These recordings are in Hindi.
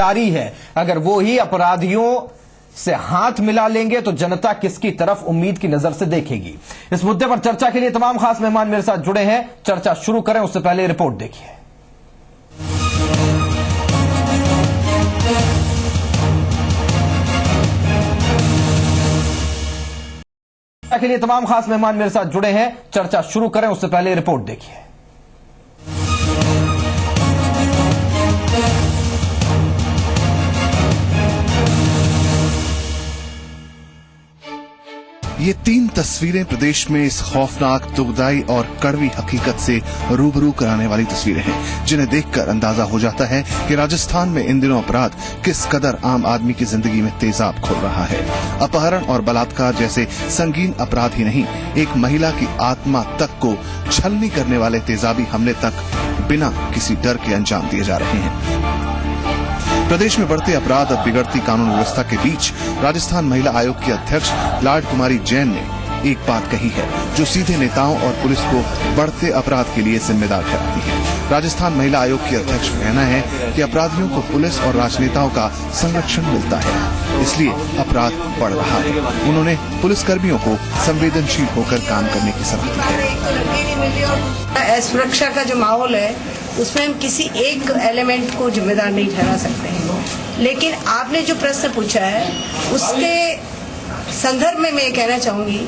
जिम्मेदारी है। अगर वो ही अपराधियों से हाथ मिला लेंगे तो जनता किसकी तरफ उम्मीद की नजर से देखेगी। इस मुद्दे पर चर्चा के लिए तमाम खास मेहमान मेरे साथ जुड़े हैं। चर्चा शुरू करें उससे पहले रिपोर्ट देखिए। के लिए तमाम खास मेहमान मेरे साथ जुड़े हैं। चर्चा शुरू करें उससे पहले रिपोर्ट देखिए। ये 3 तस्वीरें प्रदेश में इस खौफनाक, दुखदाई और कड़वी हकीकत से रूबरू कराने वाली तस्वीरें हैं, जिन्हें देखकर अंदाजा हो जाता है कि राजस्थान में इन दिनों अपराध किस कदर आम आदमी की जिंदगी में तेजाब खोल रहा है। अपहरण और बलात्कार जैसे संगीन अपराध ही नहीं, एक महिला की आत्मा तक को छलनी करने वाले तेजाबी हमले तक बिना किसी डर के अंजाम दिए जा रहे हैं। प्रदेश में बढ़ते अपराध और बिगड़ती कानून व्यवस्था के बीच राजस्थान महिला आयोग की अध्यक्ष लाड कुमारी जैन ने एक बात कही है जो सीधे नेताओं और पुलिस को बढ़ते अपराध के लिए जिम्मेदार ठहराती है। राजस्थान महिला आयोग की अध्यक्ष का कहना है कि अपराधियों को पुलिस और राजनेताओं का संरक्षण मिलता है, इसलिए अपराध बढ़ रहा है। उन्होंने पुलिसकर्मियों को संवेदनशील होकर काम करने की सलाह दी है। सुरक्षा का जो माहौल है उसमें हम किसी एक एलिमेंट को जिम्मेदार नहीं ठहरा सकते हैं, लेकिन आपने जो प्रश्न पूछा है उसके संदर्भ में मैं ये कहना चाहूंगी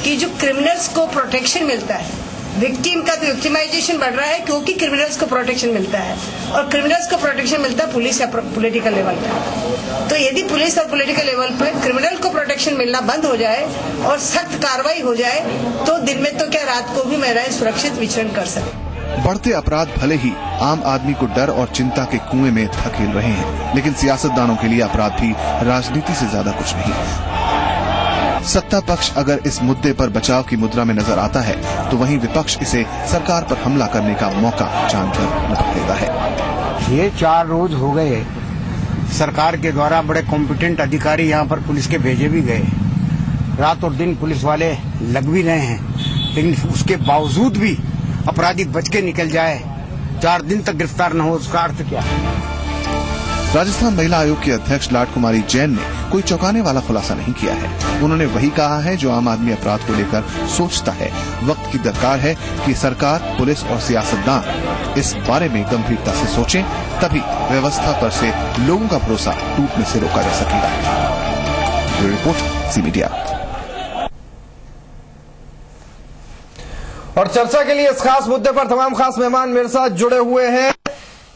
कि जो क्रिमिनल्स को प्रोटेक्शन मिलता है, विक्टिम का तो विक्टिमाइजेशन बढ़ रहा है क्योंकि क्रिमिनल्स को प्रोटेक्शन मिलता है, और क्रिमिनल्स को प्रोटेक्शन मिलता है पुलिस या पॉलिटिकल लेवल पर। तो यदि पुलिस और पॉलिटिकल लेवल पर क्रिमिनल को प्रोटेक्शन मिलना बंद हो जाए और सख्त कार्रवाई हो जाए तो दिन में तो क्या रात को भी महिलाएं सुरक्षित विचरण कर सकें। बढ़ते अपराध भले ही आम आदमी को डर और चिंता के कुएं में धकेल रहे हैं, लेकिन सियासतदानों के लिए अपराध भी राजनीति से ज्यादा कुछ नहीं। सत्ता पक्ष अगर इस मुद्दे पर बचाव की मुद्रा में नजर आता है तो वहीं विपक्ष इसे सरकार पर हमला करने का मौका जानकर निपट लेता है। ये 4 रोज हो गए, सरकार के द्वारा बड़े कॉम्पिटेंट अधिकारी यहाँ पर पुलिस के भेजे भी गए, रात और दिन पुलिस वाले लग भी रहे हैं, लेकिन उसके बावजूद भी अपराधी बच के निकल जाए, 4 दिन तक गिरफ्तार न हो, उसका अर्थ क्या है। राजस्थान महिला आयोग की अध्यक्ष लाड कुमारी जैन ने कोई चौंकाने वाला खुलासा नहीं किया है। उन्होंने वही कहा है जो आम आदमी अपराध को लेकर सोचता है। वक्त की दरकार है कि सरकार, पुलिस और सियासतदान इस बारे में गंभीरता से सोचें, तभी व्यवस्था पर से लोगों का भरोसा टूटने से रोका जा सकेगा। Report C media. और चर्चा के लिए इस खास मुद्दे पर तमाम खास मेहमान मेरे साथ जुड़े हुए हैं।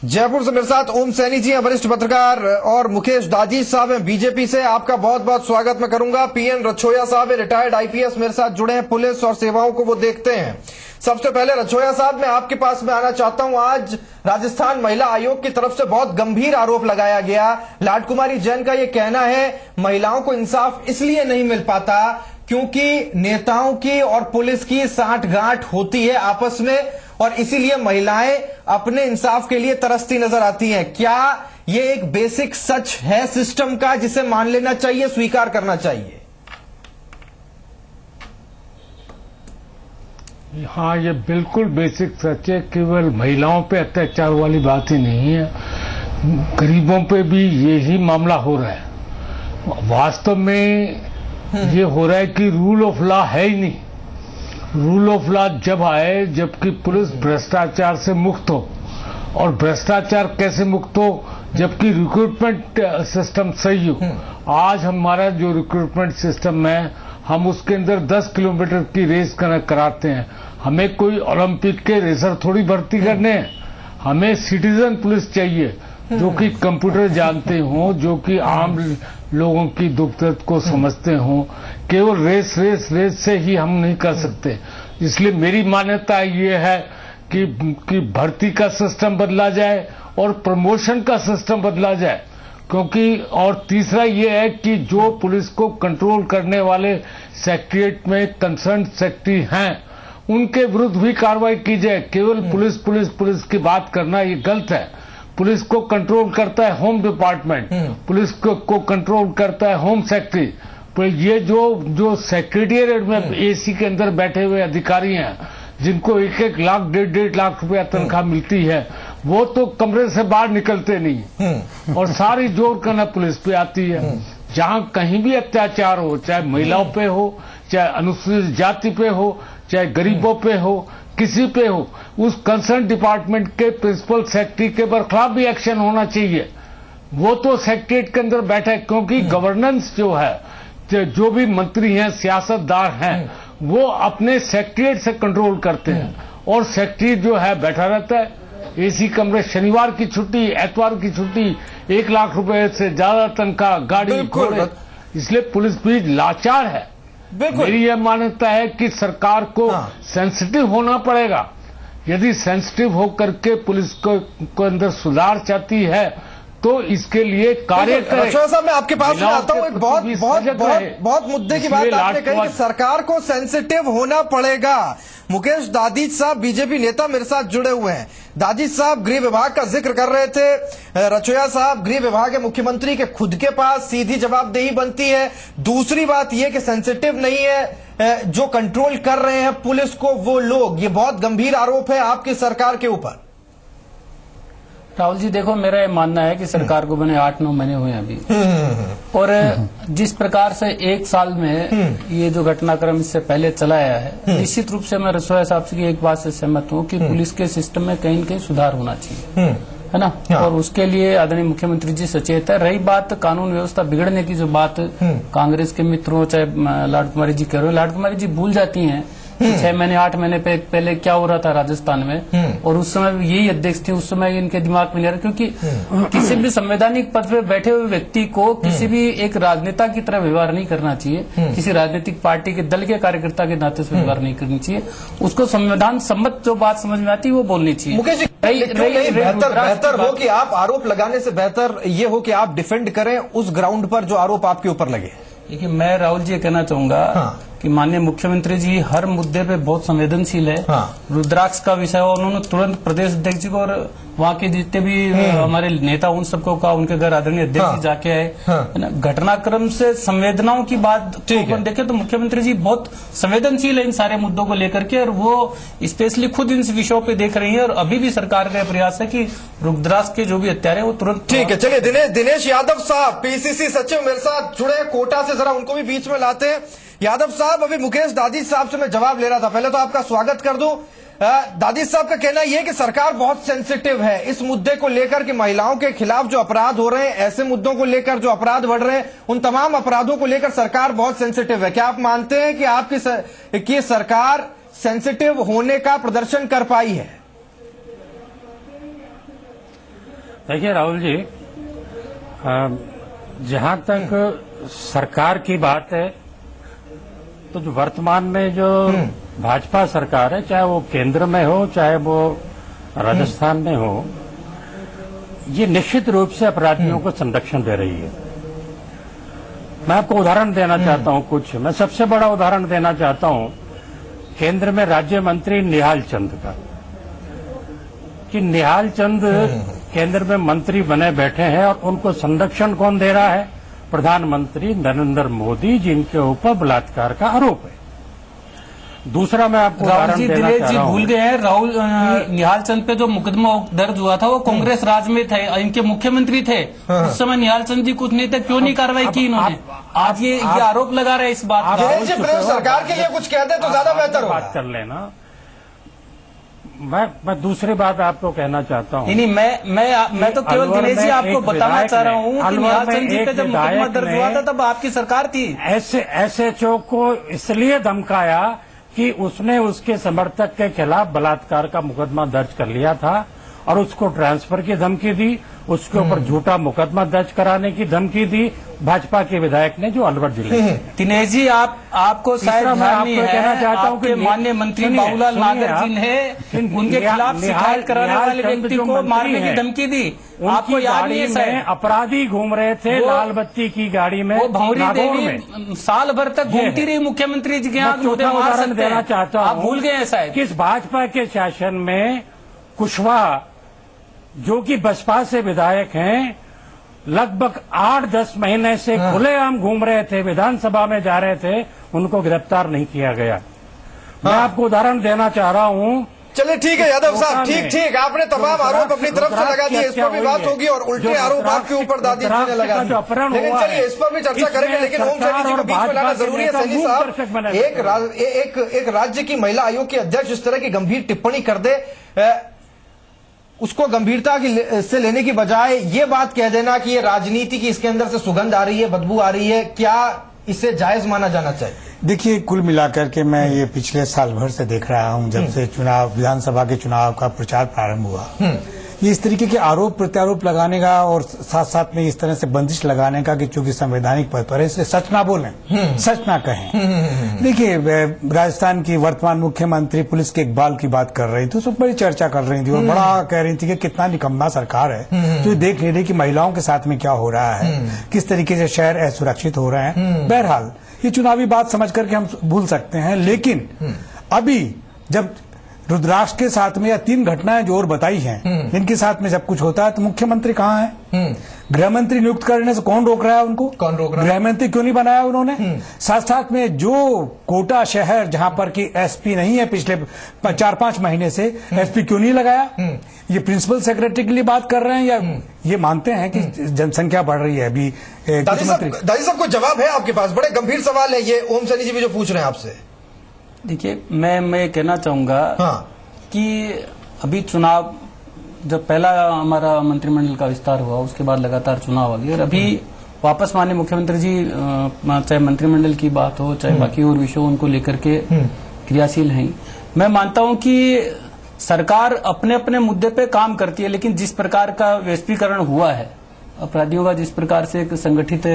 जयपुर से मेरे साथ ओम सैनी जी हैं, वरिष्ठ पत्रकार, और मुकेश दाजी साहब हैं बीजेपी से। आपका बहुत बहुत स्वागत मैं करूंगा। पीएन रछोया साहब, रिटायर्ड आईपीएस, मेरे साथ जुड़े हैं, पुलिस और सेवाओं को वो देखते हैं। सबसे पहले रछोया साहब, मैं आपके पास में आना चाहता हूं। आज राजस्थान महिला आयोग की तरफ से बहुत गंभीर आरोप लगाया गया। लाड कुमारी जैन का यह कहना है महिलाओं को इंसाफ इसलिए नहीं मिल पाता क्योंकि नेताओं की और पुलिस की साठगांठ होती है आपस में, और इसीलिए महिलाएं अपने इंसाफ के लिए तरसती नजर आती हैं। क्या ये एक बेसिक सच है सिस्टम का जिसे मान लेना चाहिए, स्वीकार करना चाहिए? हाँ, ये बिल्कुल बेसिक सच है। केवल महिलाओं पे अत्याचार वाली बात ही नहीं है, गरीबों पे भी यही मामला हो रहा है। वास्तव में ये हो रहा है कि रूल ऑफ लॉ है ही नहीं। रूल ऑफ लॉ जब आए जबकि पुलिस भ्रष्टाचार से मुक्त हो, और भ्रष्टाचार कैसे मुक्त हो जबकि रिक्रूटमेंट सिस्टम सही हो। आज हमारा जो रिक्रूटमेंट सिस्टम है, हम उसके अंदर 10 किलोमीटर की रेस कराते हैं। हमें कोई ओलंपिक के रेसर थोड़ी भर्ती करने हैं, हमें सिटीजन पुलिस चाहिए जो कि कंप्यूटर जानते हों, जो कि आम लोगों की दुख दर्द को समझते हों। केवल रेस से ही हम नहीं कर सकते। इसलिए मेरी मान्यता ये है कि भर्ती का सिस्टम बदला जाए और प्रमोशन का सिस्टम बदला जाए, क्योंकि और तीसरा ये है कि जो पुलिस को कंट्रोल करने वाले सेक्रेटरीट में कंसर्न सेक्रेटरी हैं उनके विरुद्ध भी कार्रवाई की जाए। केवल पुलिस की बात करना ये गलत है। पुलिस को कंट्रोल करता है होम डिपार्टमेंट, पुलिस को कंट्रोल करता है होम सेक्रेटरी। तो ये जो सेक्रेटेरिएट में एसी के अंदर बैठे हुए अधिकारी हैं, जिनको 1-1 लाख 1.5 लाख रुपया तनख्वाह मिलती है, वो तो कमरे से बाहर निकलते नहीं और सारी जोर करना पुलिस पे आती है। जहां कहीं भी अत्याचार हो, चाहे महिलाओं पे हो, चाहे अनुसूचित जाति पे हो, चाहे गरीबों पे हो, किसी पे हो, उस कंसर्न डिपार्टमेंट के प्रिंसिपल सेक्रेटरी के खिलाफ भी एक्शन होना चाहिए। वो तो सेक्रेटरीट के अंदर बैठे, क्योंकि गवर्नेंस जो है, जो भी मंत्री हैं, सियासतदार हैं, वो अपने सेक्रेटरीट से कंट्रोल करते हैं और सेक्रेटरी जो है बैठा रहता है एसी कमरे, शनिवार की छुट्टी, एतवार की छुट्टी, 1 लाख रुपए से ज्यादा तनख्वाह, गाड़ी घोड़े। इसलिए पुलिस भी लाचार है। मेरी यह मान्यता है कि सरकार को सेंसिटिव होना पड़ेगा। यदि सेंसिटिव होकर के पुलिस को अंदर सुधार चाहती है तो इसके लिए कार्य करें। रचोया साहब, मैं आपके पास में आता हूं। एक बहुत मुद्दे की बात आपने कही कि सरकार को सेंसिटिव होना पड़ेगा। मुकेश दादीज साहब बीजेपी नेता मेरे साथ जुड़े हुए हैं। दादीज साहब गृह विभाग का जिक्र कर रहे थे। रचोया साहब, गृह विभाग है मुख्यमंत्री के खुद के पास, सीधी जवाबदेही बनती है। दूसरी बात यह कि सेंसिटिव नहीं है जो कंट्रोल कर रहे हैं पुलिस को वो लोग। ये बहुत गंभीर आरोप है आपकी सरकार के ऊपर। राहुल जी, देखो, मेरा ये मानना है कि सरकार को बने 8-9 महीने हुए अभी, और जिस प्रकार से 1 साल में ये जो घटनाक्रम इससे पहले चलाया है, निश्चित रूप से मैं रचोया साहब की एक बात से सहमत हूँ कि पुलिस के सिस्टम में कहीं न कहीं सुधार होना चाहिए, है ना। और उसके लिए आदरणीय मुख्यमंत्री जी सचेत है। रही बात कानून व्यवस्था बिगड़ने की, जो बात कांग्रेस के मित्रों चाहे लाड कुमारी जी कह रहे हो, लाड कुमारी जी भूल जाती हैं 6 महीने 8 महीने पहले क्या हो रहा था राजस्थान में, और उस समय यही अध्यक्ष थे, उस समय इनके दिमाग में नहीं रहा। क्योंकि किसी भी संवैधानिक पद पे बैठे हुए व्यक्ति को किसी भी एक राजनेता की तरह व्यवहार नहीं करना चाहिए, किसी राजनीतिक पार्टी के दल के कार्यकर्ता के नाते से व्यवहार नहीं करनी चाहिए। उसको संविधान सम्मत जो बात समझ में आती है वो बोलनी चाहिए। मुकेश जी, बेहतर हो कि आप आरोप लगाने से बेहतर ये हो कि आप डिफेंड करें उस ग्राउंड पर जो आरोप आपके ऊपर लगे। देखिए, मैं राहुल जी ये कहना चाहूंगा कि माननीय मुख्यमंत्री जी हर मुद्दे पे बहुत संवेदनशील है। रुद्राक्ष का विषय हो, उन्होंने तुरंत प्रदेश अध्यक्ष जी को और वहाँ के जितने भी हमारे नेता उन सबको कहा, उनके घर आदरणीय अध्यक्ष जी जाके आए, है ना। घटनाक्रम से संवेदनाओं की बात देखे तो मुख्यमंत्री जी बहुत संवेदनशील है इन सारे मुद्दों को लेकर के, और वो स्पेशली खुद इन विषयों पे देख रही है। और अभी भी सरकार का प्रयास है कि रुद्राक्ष के जो भी हत्यारे हैं वो तुरंत। ठीक है, चलिए दिनेश यादव साहब पीसीसी सचिव मेरे साथ जुड़े कोटा से, जरा उनको भी बीच में लाते हैं। यादव साहब, अभी मुकेश दादीज साहब से मैं जवाब ले रहा था, पहले तो आपका स्वागत कर दूं। दादीज साहब का कहना यह कि सरकार बहुत सेंसिटिव है इस मुद्दे को लेकर कि महिलाओं के खिलाफ जो अपराध हो रहे हैं, ऐसे मुद्दों को लेकर जो अपराध बढ़ रहे हैं, उन तमाम अपराधों को लेकर सरकार बहुत सेंसिटिव है। क्या आप मानते हैं कि आपकी सरकार सेंसिटिव होने का प्रदर्शन कर पाई है? देखिए राहुल जी, जहां तक सरकार की बात है तो जो वर्तमान में जो भाजपा सरकार है, चाहे वो केंद्र में हो चाहे वो राजस्थान में हो, ये निश्चित रूप से अपराधियों को संरक्षण दे रही है। मैं आपको उदाहरण देना चाहता हूं कुछ। मैं सबसे बड़ा उदाहरण देना चाहता हूं केंद्र में राज्य मंत्री निहाल चंद का, कि निहाल चंद केंद्र में मंत्री बने बैठे हैं और उनको संरक्षण कौन दे रहा है? प्रधानमंत्री नरेंद्र मोदी, जिनके ऊपर बलात्कार का आरोप है। दूसरा मैं आपको राहुल जी, दिनेश जी भूल गए हैं, राहुल निहाल चंद पे जो मुकदमा दर्ज हुआ था वो कांग्रेस राज में थे, इनके मुख्यमंत्री थे उस समय। निहाल चंद जी कुछ नहीं थे, क्यों नहीं कार्रवाई की इन्होंने? आज ये आरोप लगा रहे हैं इस बात का। सरकार के लिए कुछ कहते तो ज्यादा बेहतर होगा। बात कर लेना। मैं दूसरी बात आपको कहना चाहता हूँ। नहीं, मैं तो केवल दिनेश जी आपको बताना चाह रहा हूँ कि निहाल चंद जी पे जब मुकदमा दर्ज हुआ था तब आपकी सरकार थी। एसएचओ को इसलिए धमकाया कि उसने उसके समर्थक के खिलाफ बलात्कार का मुकदमा दर्ज कर लिया था और उसको ट्रांसफर की धमकी दी, उसके ऊपर झूठा मुकदमा दर्ज कराने की धमकी दी भाजपा के विधायक ने, जो अलवर जिले में। दिनेश जी, आपको शायद ध्यान नहीं है, आपके माननीय मंत्री बाबूलाल नागर जी ने उनके खिलाफ शिकायत कराने वाले व्यक्ति को मारने की धमकी दी। आपको याद नहीं है? अपराधी घूम रहे थे लाल बत्ती की गाड़ी में, वो भंवरी देवी साल भर तक घूमती रही मुख्यमंत्री जी के यहाँ। उदाहरण देना चाहता हूँ, आप भूल गए हैं शायद। किस भाजपा के शासन में कुशवाहा, जो कि बसपा से विधायक हैं, लगभग 8-10 महीने से खुलेआम घूम रहे थे, विधानसभा में जा रहे थे, उनको गिरफ्तार नहीं किया गया। मैं आपको उदाहरण देना चाह रहा हूँ। चलिए ठीक है यादव साहब, कोटा ठीक में ठीक, आपने तमाम आरोप अपनी तरफ से लगा दिए, इस पर भी बात होगी और उल्टे आरोप आपके ऊपर दादी जी ने लगा दिए, लेकिन चलिए इस पर भी चर्चा करेंगे। लेकिन ओम सैनी जी को बीच में लाना जरूरी है। सैनी साहब, एक राज्य की महिला आयोग की अध्यक्ष इस तरह की गंभीर टिप्पणी कर दे, उसको गंभीरता से लेने की बजाय ये बात कह देना कि ये राजनीति की इसके अंदर से सुगंध आ रही है, बदबू आ रही है, क्या इसे जायज माना जाना चाहिए? देखिए, कुल मिलाकर के मैं ये पिछले साल भर से देख रहा हूं, जब से चुनाव, विधानसभा के चुनाव का प्रचार प्रारंभ हुआ, ये इस तरीके के आरोप प्रत्यारोप लगाने का और साथ साथ में इस तरह से बंदिश लगाने का कि चूंकि संवैधानिक पद पर है इसलिए सच ना बोलें, सच ना कहें। देखिए, राजस्थान की वर्तमान मुख्यमंत्री पुलिस के इकबाल की बात कर रही थी, उस पर बड़ी चर्चा कर रही थी और बड़ा कह रही थी कि कितना निकम्मा सरकार है जो देख नहीं रही कि महिलाओं के साथ में क्या हो रहा है, किस तरीके से शहर असुरक्षित हो रहे हैं। बहरहाल ये चुनावी बात समझ करके हम भूल सकते हैं, लेकिन अभी जब रुद्राक्ष के साथ में या 3 घटनाएं जो और बताई हैं, जिनके साथ में जब कुछ होता है तो मुख्यमंत्री कहाँ है? गृह मंत्री नियुक्त करने से कौन रोक रहा है उनको? कौन रोक रहा है? गृह मंत्री क्यों नहीं बनाया उन्होंने? साथ साथ में जो कोटा शहर जहां पर कि एसपी नहीं है, पिछले 4-5 महीने से एसपी क्यों नहीं लगाया? ये प्रिंसिपल सेक्रेटरी के लिए बात कर रहे हैं या ये मानते हैं कि जनसंख्या बढ़ रही है? अभी दादी साहब को जवाब है आपके पास? बड़े गंभीर सवाल है ये ओम सैनी जी भी जो पूछ रहे हैं आपसे। देखिए, मैं कहना चाहूंगा कि अभी चुनाव, जब पहला हमारा मंत्रिमंडल का विस्तार हुआ उसके बाद लगातार चुनाव आ गए और अभी वापस माननीय मुख्यमंत्री जी, चाहे मंत्रिमंडल की बात हो चाहे बाकी और विषयों, उनको लेकर के क्रियाशील हैं। मैं मानता हूं कि सरकार अपने अपने मुद्दे पे काम करती है, लेकिन जिस प्रकार का वैश्वीकरण हुआ है, अपराधियों का जिस प्रकार से एक संगठित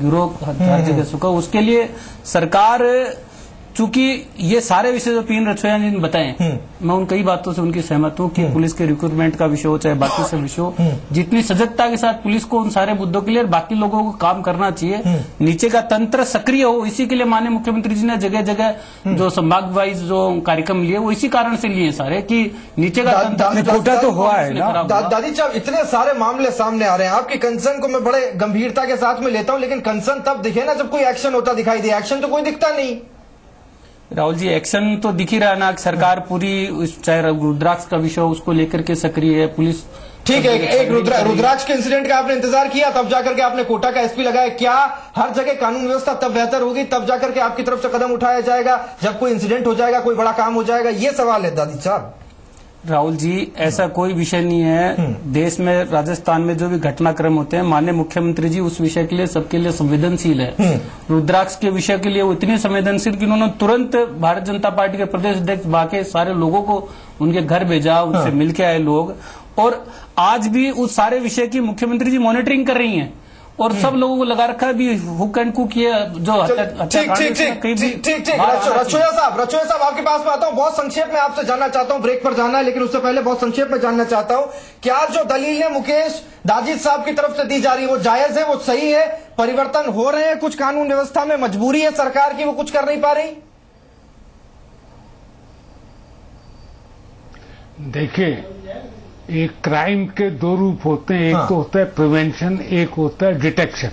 गिरोह हर जगह सुखा, उसके लिए सरकार, चूंकि ये सारे विषय जो पीएन रछोया ने बताए, मैं उन कई बातों से उनकी सहमत हूं कि पुलिस के रिक्रूटमेंट का विषय हो चाहे बाकी सब विषय हो, जितनी सजगता के साथ पुलिस को उन सारे मुद्दों के लिए बाकी लोगों को काम करना चाहिए, नीचे का तंत्र सक्रिय हो। इसी के लिए माननीय मुख्यमंत्री जी ने जगह जगह जो संभाग वाइज जो कार्यक्रम लिए वो इसी कारण से लिए सारे, कि नीचे का तंत्र कोटा तो हुआ है ना। दादी साहब, इतने सारे मामले सामने आ रहे हैं, आपकी कंसर्न को मैं बड़े गंभीरता के साथ में लेता हूं, लेकिन कंसर्न तब दिखे ना जब कोई एक्शन होता दिखाई दे। एक्शन तो कोई दिखता नहीं। राहुल जी, एक्शन तो दिख ही रहा है ना, सरकार पूरी, चाहे रुद्राक्ष का विषय उसको लेकर के सक्रिय है पुलिस। ठीक है, एक रुद्राक्ष के इंसिडेंट का आपने इंतजार किया, तब जाकर के आपने कोटा का एसपी लगाया। क्या हर जगह कानून व्यवस्था तब बेहतर होगी, तब जाकर के आपकी तरफ से कदम उठाया जाएगा जब कोई इंसिडेंट हो जाएगा, कोई बड़ा काम हो जाएगा? ये सवाल है दादी साहब। राहुल जी, ऐसा कोई विषय नहीं है देश में, राजस्थान में जो भी घटनाक्रम होते हैं, माननीय मुख्यमंत्री जी उस विषय के लिए सबके लिए संवेदनशील है। रुद्राक्ष के विषय के लिए वो इतनी संवेदनशील कि उन्होंने तुरंत भारतीय जनता पार्टी के प्रदेश अध्यक्ष बाकी सारे लोगों को उनके घर भेजा, उनसे मिलके आए लोग, और आज भी उस सारे विषय की मुख्यमंत्री जी मॉनिटरिंग कर रही हैं और सब लोगों को लगा रखा है भी हुक एंड कुक, ये जो ठीक रछोया साहब आपके पास में आता हूं। बहुत संक्षेप में आपसे जानना चाहता हूं, ब्रेक पर जाना है, लेकिन उससे पहले बहुत संक्षेप में जानना चाहता हूं, क्या जो दलीलें मुकेश दाजिद साहब की तरफ से दी जा रही है वो जायज है, वो सही है? परिवर्तन हो रहे हैं कुछ कानून व्यवस्था में, मजबूरी है सरकार की, वो कुछ कर नहीं पा रही? देखिए, एक क्राइम के 2 रूप होते हैं, एक तो होता है प्रिवेंशन, एक होता है डिटेक्शन।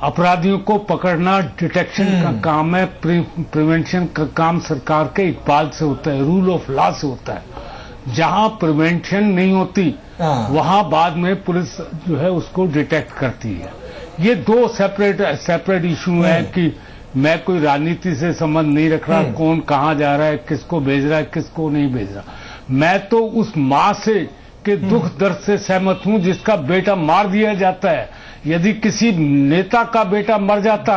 अपराधियों को पकड़ना डिटेक्शन का काम है, प्रिवेंशन का काम सरकार के इकबाल से होता है, रूल ऑफ लॉ से होता है। जहां प्रिवेंशन नहीं होती वहां बाद में पुलिस जो है उसको डिटेक्ट करती है। ये 2 सेपरेट इशू है कि मैं कोई राजनीति से संबंध नहीं रख रहा, कौन कहां जा रहा है, किसको भेज रहा है, किसको नहीं भेज रहा। मैं तो उस मां से के दुख दर्द से सहमत हूं जिसका बेटा मार दिया जाता है। यदि किसी नेता का बेटा मर जाता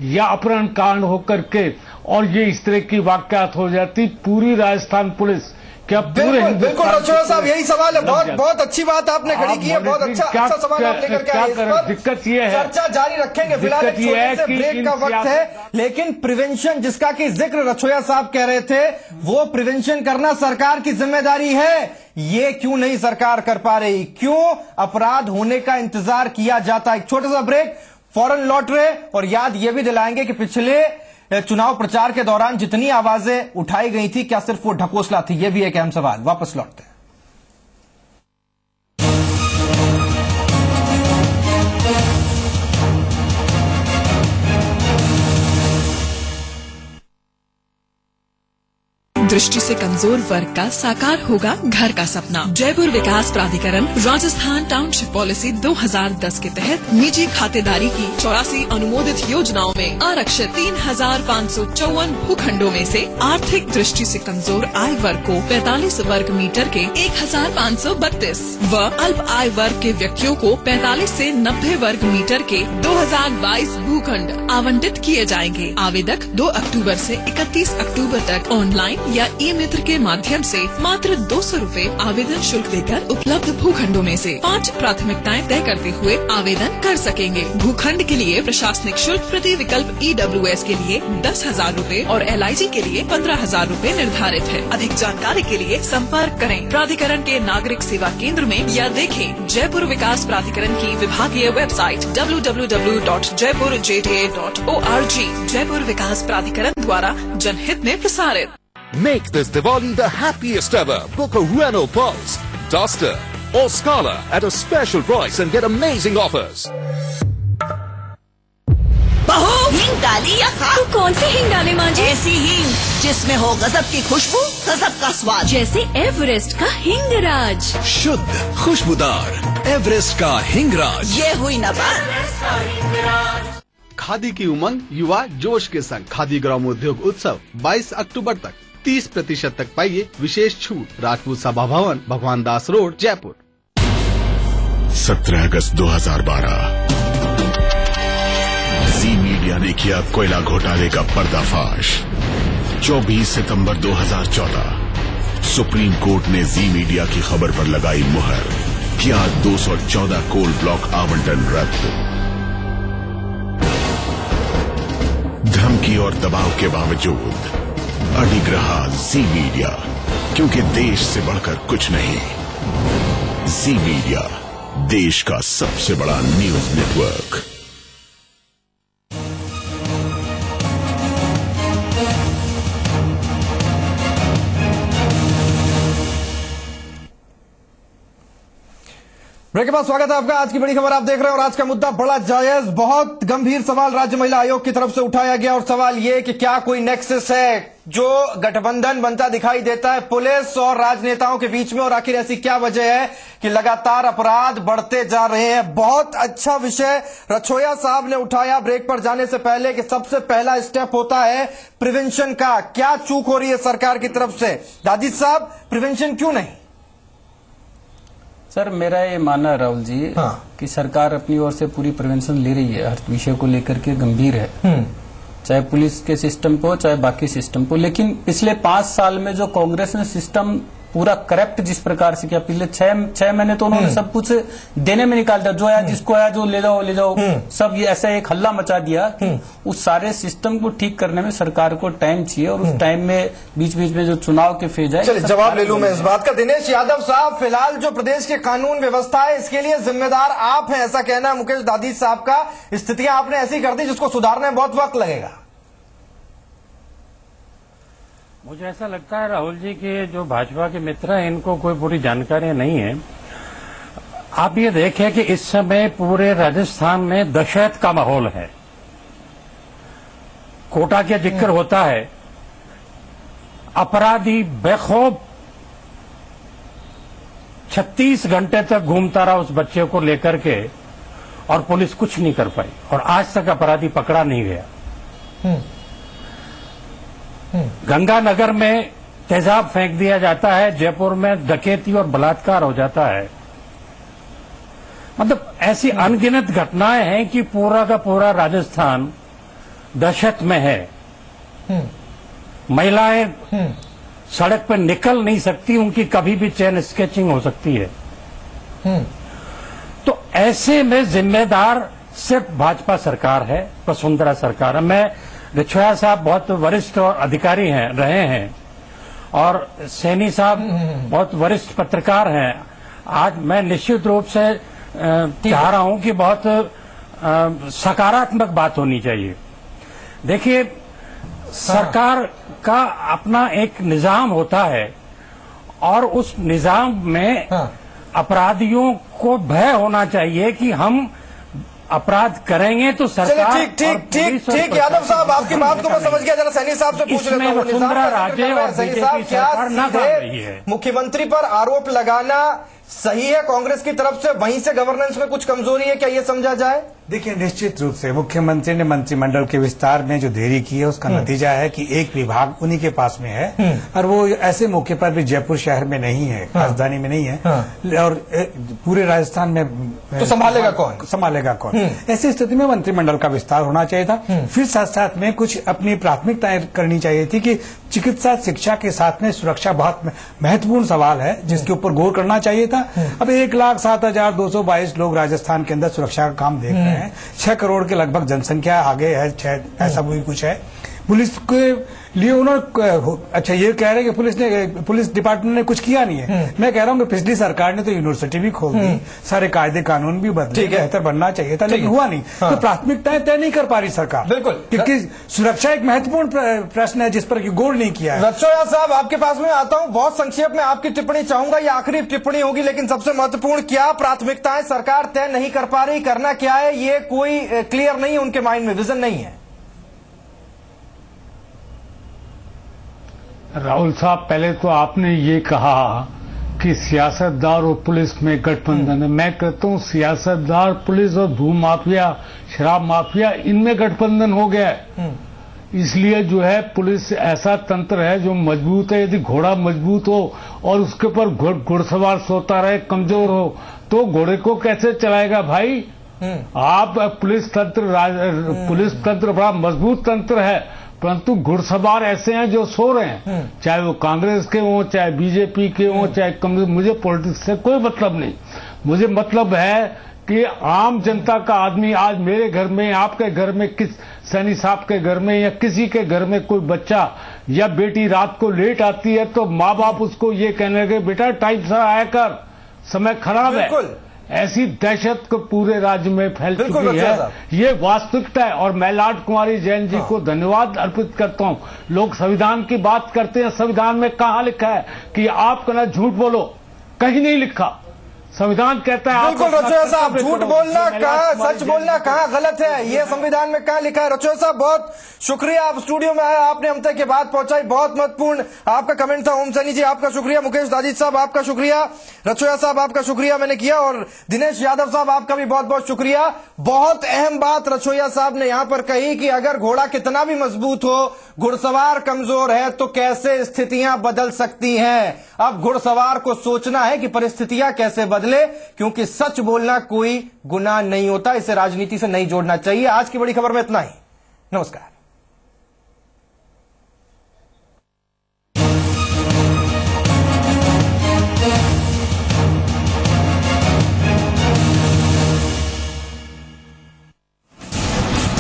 या अपहरण कांड होकर के और ये इस तरह की वाकयात हो जाती, पूरी राजस्थान पुलिस, क्या पूरे बिल्कुल रछोया साहब, यही सवाल है। बहुत अच्छी बात आपने खड़ी की है, बहुत अच्छा सवाल आप लेकर के आए। दिक्कत ये है, चर्चा जारी रखेंगे, फिलहाल एक छोटे से ब्रेक का वक्त है, लेकिन प्रिवेंशन जिसका कि जिक्र रछोया साहब कह रहे थे, वो प्रिवेंशन करना सरकार की जिम्मेदारी है। ये क्यों नहीं सरकार कर पा रही? क्यों अपराध होने का इंतजार किया जाता है? एक छोटा सा ब्रेक, फौरन लौट रहे और याद ये भी दिलाएंगे कि पिछले चुनाव प्रचार के दौरान जितनी आवाजें उठाई गई थी, क्या सिर्फ वो ढकोसला थी? ये भी एक अहम सवाल। वापस लौटते हैं। दृष्टि से कमजोर वर्ग का साकार होगा घर का सपना। जयपुर विकास प्राधिकरण राजस्थान टाउनशिप पॉलिसी 2010 के तहत निजी खातेदारी की 84 अनुमोदित योजनाओं में आरक्षित 3,554 भूखंडों में से आर्थिक दृष्टि से कमजोर आय वर्ग को 45 वर्ग मीटर के 1,532 व अल्प आय वर्ग के व्यक्तियों को 45 से 90 वर्ग मीटर के 2022 भूखंड आवंटित किए जाएंगे। आवेदक 2 अक्टूबर से 31 अक्टूबर तक ऑनलाइन या ई मित्र के माध्यम से मात्र 200 रूपए आवेदन शुल्क देकर उपलब्ध भूखंडों में से 5 प्राथमिकताएं तय करते हुए आवेदन कर सकेंगे। भूखंड के लिए प्रशासनिक शुल्क प्रति विकल्प EWS के लिए 10,000 रूपए और LIG के लिए 15,000 रूपए निर्धारित है। अधिक जानकारी के लिए संपर्क करें प्राधिकरण के नागरिक सेवा केंद्र में या देखें जयपुर विकास प्राधिकरण की विभागीय वेबसाइट www.jaipurjta.org। जयपुर विकास प्राधिकरण द्वारा जनहित में प्रसारित। Make this Diwali the happiest ever. Book a Renault Pulse, Duster or Scala at a special price and get amazing offers. बहू हींग डाली या खा? तो कौन सी हींग डाले माँ जी? ऐसी हींग जिसमें हो गजब की खुशबू, गजब का स्वाद। जैसे एवरेस्ट का हिंगराज। शुद्ध खुशबूदार एवरेस्ट का हिंगराज। ये हुई ना बात। खादी की उमंग, युवा जोश के संग खादी ग्रामोद्योग उत्सव 22 अक्टूबर तक 30% तक पाइए विशेष छूट। राजपूत सभा भवन, भगवान दास रोड, जयपुर। 17 अगस्त 2012 जी मीडिया ने किया कोयला घोटाले का पर्दाफाश। 24 सितंबर 2014 सुप्रीम कोर्ट ने जी मीडिया की खबर पर लगाई मुहर। किया 214 कोल ब्लॉक आवंटन रद्द। धमकी और दबाव के बावजूद अडिग रहा जी मीडिया, क्योंकि देश से बढ़कर कुछ नहीं। जी मीडिया, देश का सबसे बड़ा न्यूज नेटवर्क। ब्रेक के बाद स्वागत है आपका। आज की बड़ी खबर आप देख रहे हैं और आज का मुद्दा बड़ा जायज, बहुत गंभीर सवाल राज्य महिला आयोग की तरफ से उठाया गया। और सवाल ये कि क्या कोई नेक्सस है जो गठबंधन बनता दिखाई देता है पुलिस और राजनेताओं के बीच में, और आखिर ऐसी क्या वजह है कि लगातार अपराध बढ़ते जा रहे हैं। बहुत अच्छा विषय रछोया साहब ने उठाया ब्रेक पर जाने से पहले कि सबसे पहला स्टेप होता है प्रिवेंशन का। क्या चूक हो रही है सरकार की तरफ से? दादी साहब, प्रिवेंशन क्यों नहीं? सर, मेरा ये मानना है राहुल जी कि सरकार अपनी ओर से पूरी प्रिवेंशन ले रही है, हर विषय को लेकर के गंभीर है, चाहे पुलिस के सिस्टम को चाहे बाकी सिस्टम को। लेकिन पिछले 5 साल में जो कांग्रेस ने सिस्टम पूरा करप्ट जिस प्रकार से किया, पिछले 6 महीने तो उन्होंने सब कुछ देने में निकाल दिया। जो आया जिसको आया जो ले जाओ सब ये ऐसा एक हल्ला मचा दिया कि उस सारे सिस्टम को ठीक करने में सरकार को टाइम चाहिए। और उस टाइम में बीच बीच में जो चुनाव के फेज है। चलिए जवाब ले लूं मैं इस बात का। दिनेश यादव साहब, फिलहाल जो प्रदेश के कानून व्यवस्था है इसके लिए जिम्मेदार आप हैं, ऐसा कहना है मुकेश दादी साहब का। स्थितियां आपने ऐसी कर दी जिसको सुधारने में बहुत वक्त लगेगा। मुझे ऐसा लगता है राहुल जी कि जो भाजपा के मित्र हैं इनको कोई पूरी जानकारी नहीं है। आप ये देखें कि इस समय पूरे राजस्थान में दहशत का माहौल है। कोटा का जिक्र होता है, अपराधी बेखौफ 36 घंटे तक घूमता रहा उस बच्चे को लेकर के और पुलिस कुछ नहीं कर पाई और आज तक अपराधी पकड़ा नहीं गया। गंगानगर में तेजाब फेंक दिया जाता है, जयपुर में डकैती और बलात्कार हो जाता है। मतलब ऐसी अनगिनत घटनाएं हैं कि पूरा का पूरा राजस्थान दहशत में है। महिलाएं सड़क पर निकल नहीं सकती, उनकी कभी भी चेन स्केचिंग हो सकती है। तो ऐसे में जिम्मेदार सिर्फ भाजपा सरकार है, वसुंधरा सरकार है। मैं रछोया साहब बहुत वरिष्ठ और अधिकारी हैं रहे हैं और सैनी साहब बहुत वरिष्ठ पत्रकार हैं। आज मैं निश्चित रूप से चाह रहा हूं कि बहुत सकारात्मक बात होनी चाहिए। देखिए, सरकार का अपना एक निजाम होता है और उस निजाम में अपराधियों को भय होना चाहिए कि हम अपराध करेंगे तो सरकार चलिए ठीक यादव साहब, आपकी बात को मैं समझ गया। जरा सैनी साहब से पूछ लेता हूँ। वसुंधरा राजे और सैनी बीजेपी साहब, क्या सरकार ना कर रही है? सीधे मुख्यमंत्री पर आरोप लगाना सही है कांग्रेस की तरफ से? वहीं से गवर्नेंस में कुछ कमजोरी है, क्या ये समझा जाए? देखिए, निश्चित रूप से मुख्यमंत्री ने मंत्रिमंडल के विस्तार में जो देरी की है उसका नतीजा है कि एक विभाग उन्हीं के पास में है और वो ऐसे मौके पर भी जयपुर शहर में नहीं है, राजधानी में नहीं है और पूरे राजस्थान में तो संभालेगा कौन? ऐसी स्थिति में मंत्रिमंडल का विस्तार होना चाहिए था। फिर साथ साथ में कुछ अपनी प्राथमिकताएं करनी चाहिए थी कि चिकित्सा शिक्षा के साथ में सुरक्षा बहुत महत्वपूर्ण सवाल है जिसके ऊपर गौर करना चाहिए था। अब 1,07,222 लोग राजस्थान के अंदर सुरक्षा का काम देख रहे हैं। 6 करोड़ के लगभग जनसंख्या आगे है, ऐसा भी कुछ है। पुलिस के लिए उन्होंने अच्छा ये कह रहे हैं कि पुलिस डिपार्टमेंट ने कुछ किया नहीं है। मैं कह रहा हूँ कि पिछली सरकार ने तो यूनिवर्सिटी भी खोल दी, सारे कायदे कानून भी बदले, बेहतर बनना चाहिए था, लेकिन हुआ नहीं। तो प्राथमिकताएं तय नहीं कर पा रही सरकार, बिल्कुल, क्योंकि सुरक्षा एक महत्वपूर्ण प्रश्न है जिस पर गौर नहीं किया है। रचोया साहब, आपके पास में आता हूँ, बहुत संक्षेप में आपकी टिप्पणी चाहूंगा, ये आखिरी टिप्पणी होगी, लेकिन सबसे महत्वपूर्ण, क्या प्राथमिकताएं सरकार तय नहीं कर पा रही? करना क्या है ये कोई क्लियर नहीं है, उनके माइंड में विजन नहीं है। राहुल साहब, पहले तो आपने ये कहा कि सियासतदार और पुलिस में गठबंधन है। मैं कहता हूँ सियासतदार, पुलिस और भू माफिया, शराब माफिया, इनमें गठबंधन हो गया है। इसलिए जो है पुलिस ऐसा तंत्र है जो मजबूत है। यदि घोड़ा मजबूत हो और उसके ऊपर घुड़सवार सोता रहे, कमजोर हो, तो घोड़े को कैसे चलाएगा भाई? आप पुलिस तंत्र बड़ा मजबूत तंत्र है, परंतु घुड़सवार ऐसे हैं जो सो रहे हैं, चाहे वो कांग्रेस के हों, चाहे बीजेपी के हों, चाहे कांग्रेस। मुझे पॉलिटिक्स से कोई मतलब नहीं। मुझे मतलब है कि आम जनता का आदमी आज मेरे घर में, आपके घर में, किस सैनी साहब के घर में या किसी के घर में कोई बच्चा या बेटी रात को लेट आती है तो माँ बाप उसको ये कहने लगे, बेटा टाइम से आया कर, समय खराब है। ऐसी दहशत को पूरे राज्य में फैल चुकी है। ये वास्तविकता है और मैं लाड कुमारी जैन जी को धन्यवाद अर्पित करता हूं। लोग संविधान की बात करते हैं, संविधान में कहां लिखा है कि आप कहना झूठ बोलो? कहीं नहीं लिखा। संविधान कहता है बिल्कुल रचोया साहब, झूठ बोलना कहाँ, सच बोलना कहाँ गलत है, ये संविधान में कहाँ लिखा है? रचोया साहब, बहुत शुक्रिया, आप स्टूडियो में आए, आपने हम तक ये बात पहुंचाई, बहुत महत्वपूर्ण आपका कमेंट था। ओम सैनी जी आपका शुक्रिया, मुकेश दाजित साहब आपका शुक्रिया, रचोया साहब आपका शुक्रिया मैंने किया, और दिनेश यादव साहब आपका भी बहुत बहुत शुक्रिया। बहुत अहम बात रचोया साहब ने यहां पर कही कि अगर घोड़ा कितना भी मजबूत हो, घुड़सवार कमजोर है तो कैसे स्थितियां बदल सकती हैं। अब घुड़सवार को सोचना है कि परिस्थितियां कैसे बदले, क्योंकि सच बोलना कोई गुनाह नहीं होता। इसे राजनीति से नहीं जोड़ना चाहिए। आज की बड़ी खबर में इतना ही। नमस्कार।